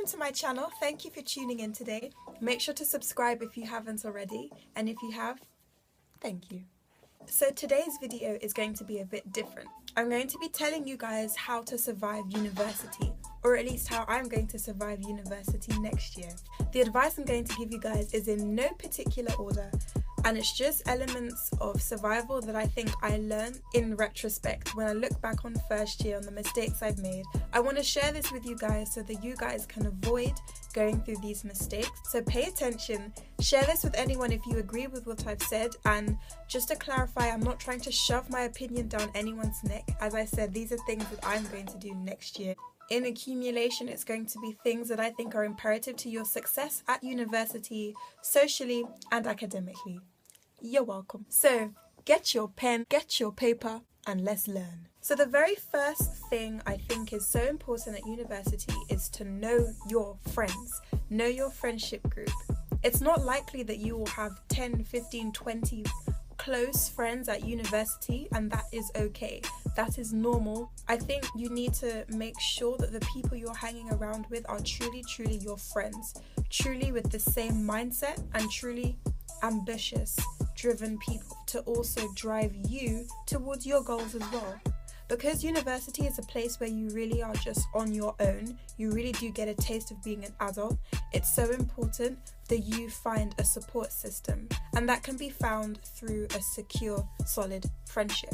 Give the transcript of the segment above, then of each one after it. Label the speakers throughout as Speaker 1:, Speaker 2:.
Speaker 1: to my channel. Thank you for tuning in today. Make sure to subscribe if you haven't already, and if you have, thank you. So today's video is going to be a bit different. I'm going to be telling you guys how to survive university, or at least how I'm going to survive university next year. The advice I'm going to give you guys is in no particular order, and it's just elements of survival that I think I learned in retrospect when I look back on first year on the mistakes I've made. I want to share this with you guys so that you guys can avoid going through these mistakes. So pay attention, share this with anyone if you agree with what I've said, and just to clarify, I'm not trying to shove my opinion down anyone's neck. As I said, these are things that I'm going to do next year. In accumulation, it's going to be things that I think are imperative to your success at university, socially and academically. You're welcome. So get your pen, get your paper, and let's learn. So the very first thing I think is so important at university is to know your friends, know your friendship group. It's not likely that you will have 10, 15, 20 close friends at university, and that is okay. That is normal. I think you need to make sure that the people you're hanging around with are truly your friends, truly with the same mindset and truly ambitious, driven people to also drive you towards your goals as well. Because university is a place where you really are just on your own, you really do get a taste of being an adult. It's so important that you find a support system, and that can be found through a secure, solid friendship,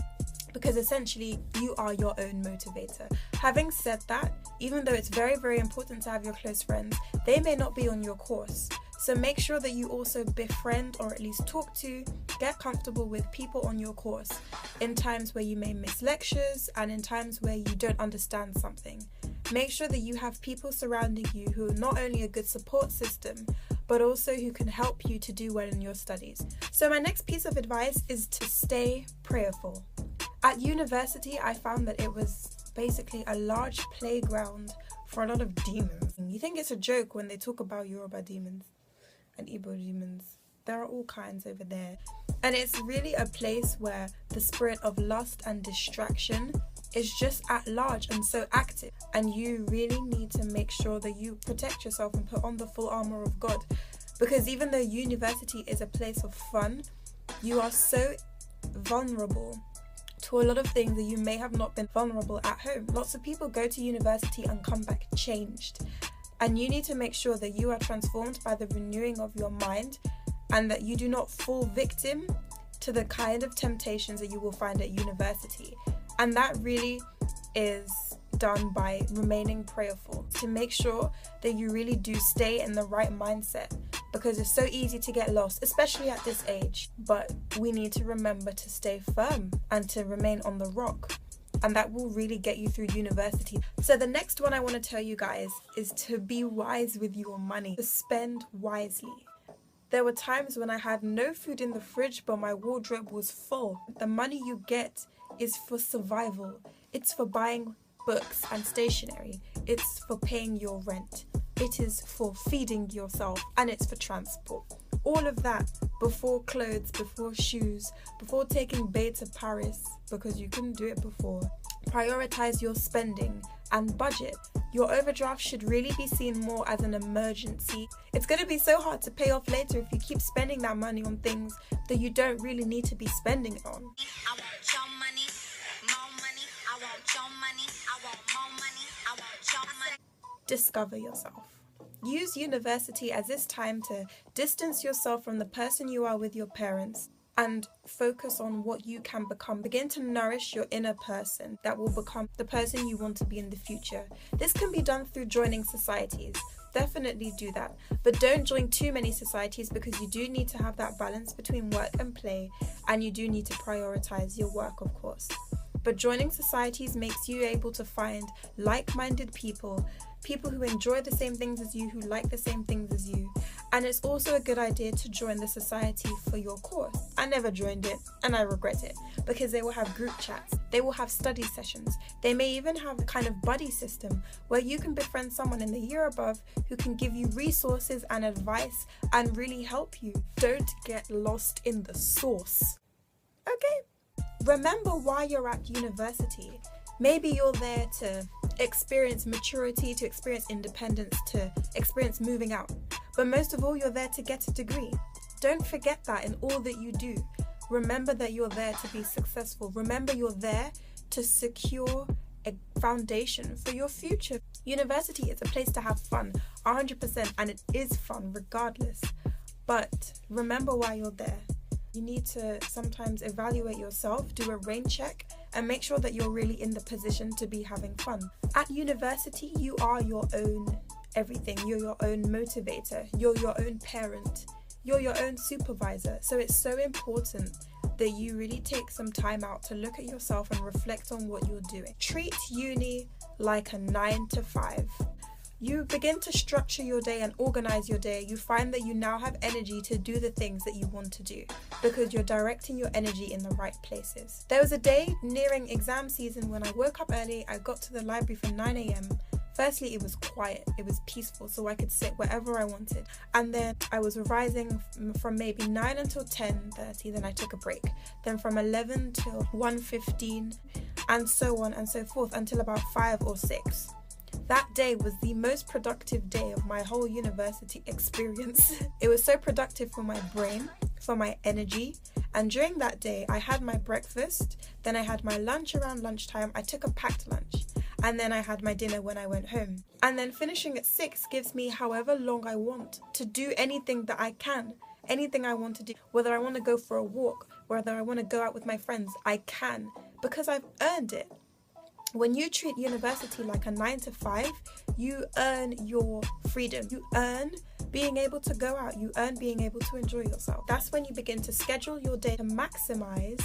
Speaker 1: because essentially you are your own motivator. Having said that, even though it's very important to have your close friends, they may not be on your course. So make sure that you also befriend, or at least talk to, get comfortable with people on your course in times where you may miss lectures and in times where you don't understand something. Make sure that you have people surrounding you who are not only a good support system, but also who can help you to do well in your studies. So my next piece of advice is to stay prayerful. At university, I found that it was basically a large playground for a lot of demons. You think it's a joke when they talk about Yoruba demons and Igbo demons. There are all kinds over there. And it's really a place where the spirit of lust and distraction is just at large and so active. And you really need to make sure that you protect yourself and put on the full armor of God. Because even though university is a place of fun, you are so vulnerable to a lot of things that you may have not been vulnerable at home. Lots of people go to university and come back changed. And you need to make sure that you are transformed by the renewing of your mind, and that you do not fall victim to the kind of temptations that you will find at university. And that really is done by remaining prayerful, to make sure that you really do stay in the right mindset, because it's so easy to get lost, especially at this age. But we need to remember to stay firm and to remain on the rock. And that will really get you through university. So the next one I want to tell you guys is to be wise with your money, to spend wisely. There were times when I had no food in the fridge, but my wardrobe was full. The money you get is for survival. It's for buying books and stationery. It's for paying your rent. It is for feeding yourself, and it's for transport. All of that before clothes, before shoes, before taking Bae to Paris, because you couldn't do it before. Prioritize your spending and budget. Your overdraft should really be seen more as an emergency. It's going to be so hard to pay off later if you keep spending that money on things that you don't really need to be spending it on.
Speaker 2: I want your money, more money. I want your money, I want more money. I want your money.
Speaker 1: Discover yourself. Use university as this time to distance yourself from the person you are with your parents and focus on what you can become. Begin to nourish your inner person that will become the person you want to be in the future. This can be done through joining societies. Definitely do that. But don't join too many societies, because you do need to have that balance between work and play, and you do need to prioritize your work, of course. But joining societies makes you able to find like-minded people, people who enjoy the same things as you, who like the same things as you. And it's also a good idea to join the society for your course. I never joined it, and I regret it, because they will have group chats, they will have study sessions, they may even have a kind of buddy system where you can befriend someone in the year above who can give you resources and advice and really help you. Don't get lost in the sauce. Okay? Remember why you're at university. Maybe you're there to experience maturity, to experience independence, to experience moving out. But most of all, you're there to get a degree. Don't forget that in all that you do. Remember that you're there to be successful. Remember you're there to secure a foundation for your future. University is a place to have fun, 100%, and it is fun regardless. But remember why you're there. You need to sometimes evaluate yourself, do a rain check, and make sure that you're really in the position to be having fun. At university, you are your own everything. You're your own motivator. You're your own parent. You're your own supervisor. So it's so important that you really take some time out to look at yourself and reflect on what you're doing. Treat uni like a 9 to 5. You begin to structure your day and organize your day. You find that you now have energy to do the things that you want to do because you're directing your energy in the right places. There was a day nearing exam season when I woke up early. I got to the library for 9 a.m. Firstly, it was quiet, it was peaceful, so I could sit wherever I wanted. And then I was revising from maybe 9 until 10:30, then I took a break. Then from 11 till 1:15, and so on and so forth until about 5 or 6. That day was the most productive day of my whole university experience. It was so productive for my brain, for my energy. And during that day, I had my breakfast, then I had my lunch around lunchtime. I took a packed lunch. And then I had my dinner when I went home. And then finishing at 6 gives me however long I want to do anything that I can. Anything I want to do. Whether I want to go for a walk, whether I want to go out with my friends, I can. Because I've earned it. When you treat university like a 9 to 5, you earn your freedom. You earn being able to go out. You earn being able to enjoy yourself. That's when you begin to schedule your day to maximize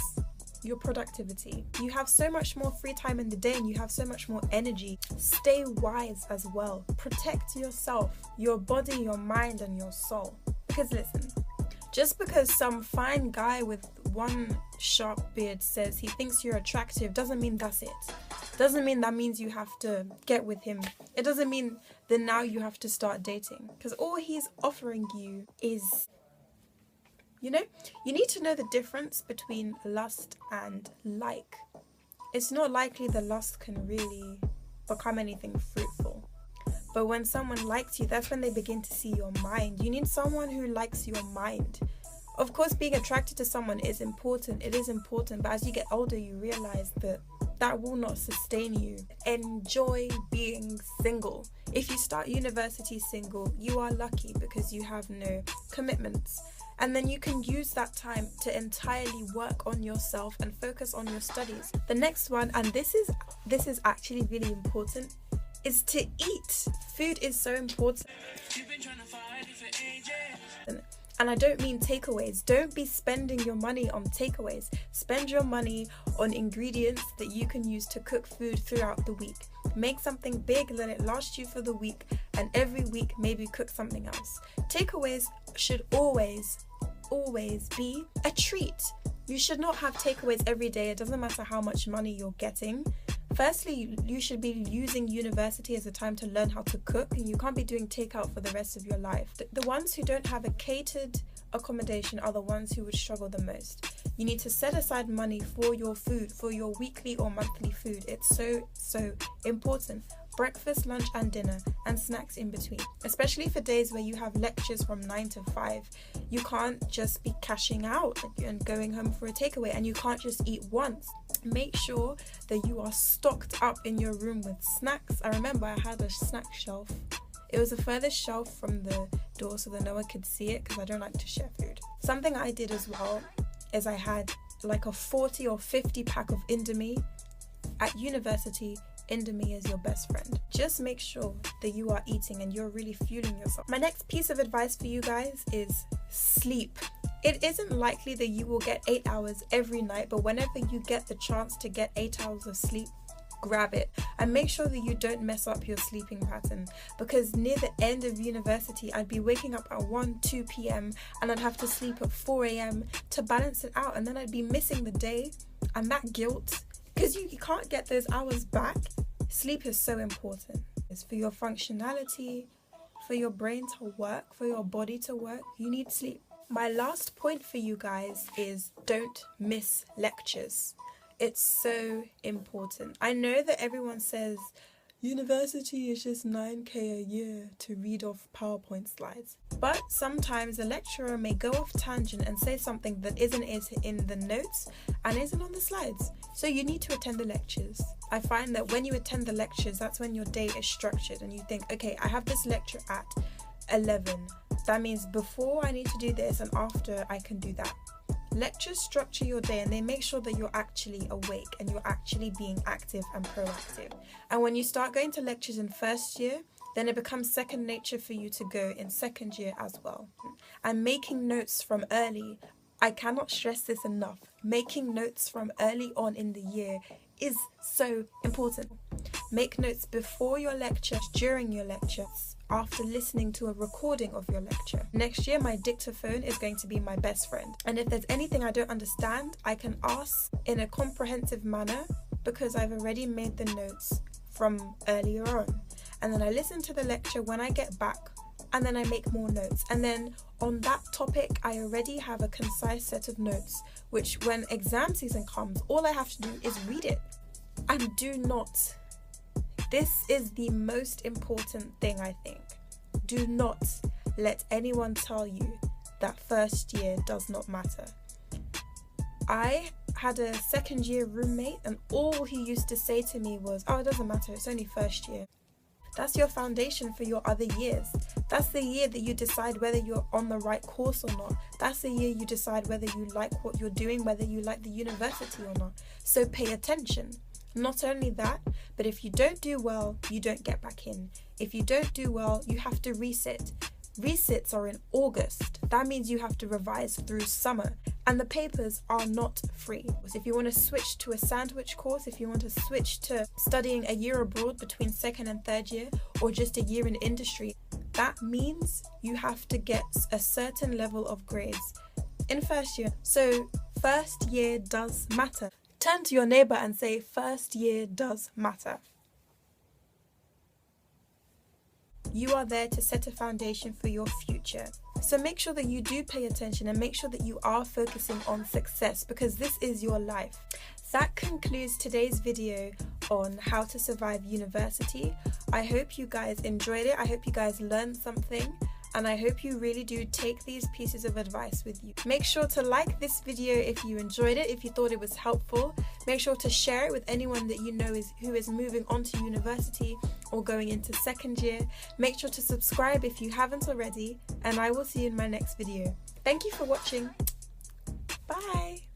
Speaker 1: your productivity. You have so much more free time in the day and you have so much more energy. Stay wise as well. Protect yourself, your body, your mind, and your soul. Because listen, just because some fine guy with one sharp beard says he thinks you're attractive doesn't mean that's it. Doesn't mean that means you have to get with him. It doesn't mean that now you have to start dating. Because all he's offering you is, you need to know the difference between lust and like. It's not likely the lust can really become anything fruitful. But when someone likes you, that's when they begin to see your mind. You need someone who likes your mind. Of course, being attracted to someone is important. It is important. But as you get older, you realize that that will not sustain you. Enjoy being single. If you start university single, you are lucky because you have no commitments. And then you can use that time to entirely work on yourself and focus on your studies. The next one, and this is actually really important, is to eat. Food is so important. You've been trying to find it for ages. And I don't mean takeaways. Don't be spending your money on takeaways. Spend your money on ingredients that you can use to cook food throughout the week. Make something big, let it last you for the week, and every week maybe cook something else. Takeaways should always be a treat. You should not have takeaways every day. It doesn't matter how much money you're getting. Firstly, you should be using university as a time to learn how to cook, and you can't be doing takeout for the rest of your life. The ones who don't have a catered accommodation are the ones who would struggle the most. You need to set aside money for your food, for your weekly or monthly food. It's so important. Breakfast, lunch and dinner, and snacks in between. Especially for days where you have lectures from 9 to 5. You can't just be cashing out and going home for a takeaway, and you can't just eat once. Make sure that you are stocked up in your room with snacks. I remember I had a snack shelf. It was the furthest shelf from the door so that no one could see it because I don't like to share food. Something I did as well is I had like a 40 or 50 pack of Indomie. At university, Indomie is your best friend. Just make sure that you are eating and you're really fueling yourself. My next piece of advice for you guys is sleep. It isn't likely that you will get 8 hours every night, but whenever you get the chance to get 8 hours of sleep, grab it. And make sure that you don't mess up your sleeping pattern, because near the end of university, I'd be waking up at 1-2 p.m. and I'd have to sleep at 4 a.m. to balance it out, and then I'd be missing the day, and that guilt, because you can't get those hours back. Sleep is so important. It's for your functionality, for your brain to work, for your body to work. You need sleep. My last point for you guys is don't miss lectures. It's so important. I know that everyone says University is just 9k a year to read off PowerPoint slides. But sometimes the lecturer may go off tangent and say something that isn't in the notes and isn't on the slides. So you need to attend the lectures. I find that when you attend the lectures, that's when your day is structured and you think, okay, I have this lecture at 11. That means before I need to do this and after I can do that. Lectures structure your day and they make sure that you're actually awake and you're actually being active and proactive. And when you start going to lectures in first year, then it becomes second nature for you to go in second year as well. And making notes from early, I cannot stress this enough, making notes from early on in the year is so important. Make notes before your lecture, during your lectures, after listening to a recording of your lecture. Next year, my dictaphone is going to be my best friend. And if there's anything I don't understand, I can ask in a comprehensive manner because I've already made the notes from earlier on. And then I listen to the lecture when I get back and then I make more notes. And then on that topic, I already have a concise set of notes, which when exam season comes, all I have to do is read it. And do not. This is the most important thing, I think. Do not let anyone tell you that first year does not matter. I had a second year roommate and all he used to say to me was, oh, it doesn't matter, it's only first year. That's your foundation for your other years. That's the year that you decide whether you're on the right course or not. That's the year you decide whether you like what you're doing, whether you like the university or not. So pay attention. Not only that, but if you don't do well, you don't get back in. If you don't do well, you have to resit. Resits are in August. That means you have to revise through summer. And the papers are not free. If you want to switch to a sandwich course, if you want to switch to studying a year abroad between second and third year, or just a year in industry, that means you have to get a certain level of grades in first year. So first year does matter. Turn to your neighbour and say, first year does matter. You are there to set a foundation for your future. So make sure that you do pay attention and make sure that you are focusing on success because this is your life. That concludes today's video on how to survive university. I hope you guys enjoyed it. I hope you guys learned something. And I hope you really do take these pieces of advice with you. Make sure to like this video if you enjoyed it, if you thought it was helpful. Make sure to share it with anyone that you know who is moving on to university or going into second year. Make sure to subscribe if you haven't already, and I will see you in my next video. Thank you for watching. Bye.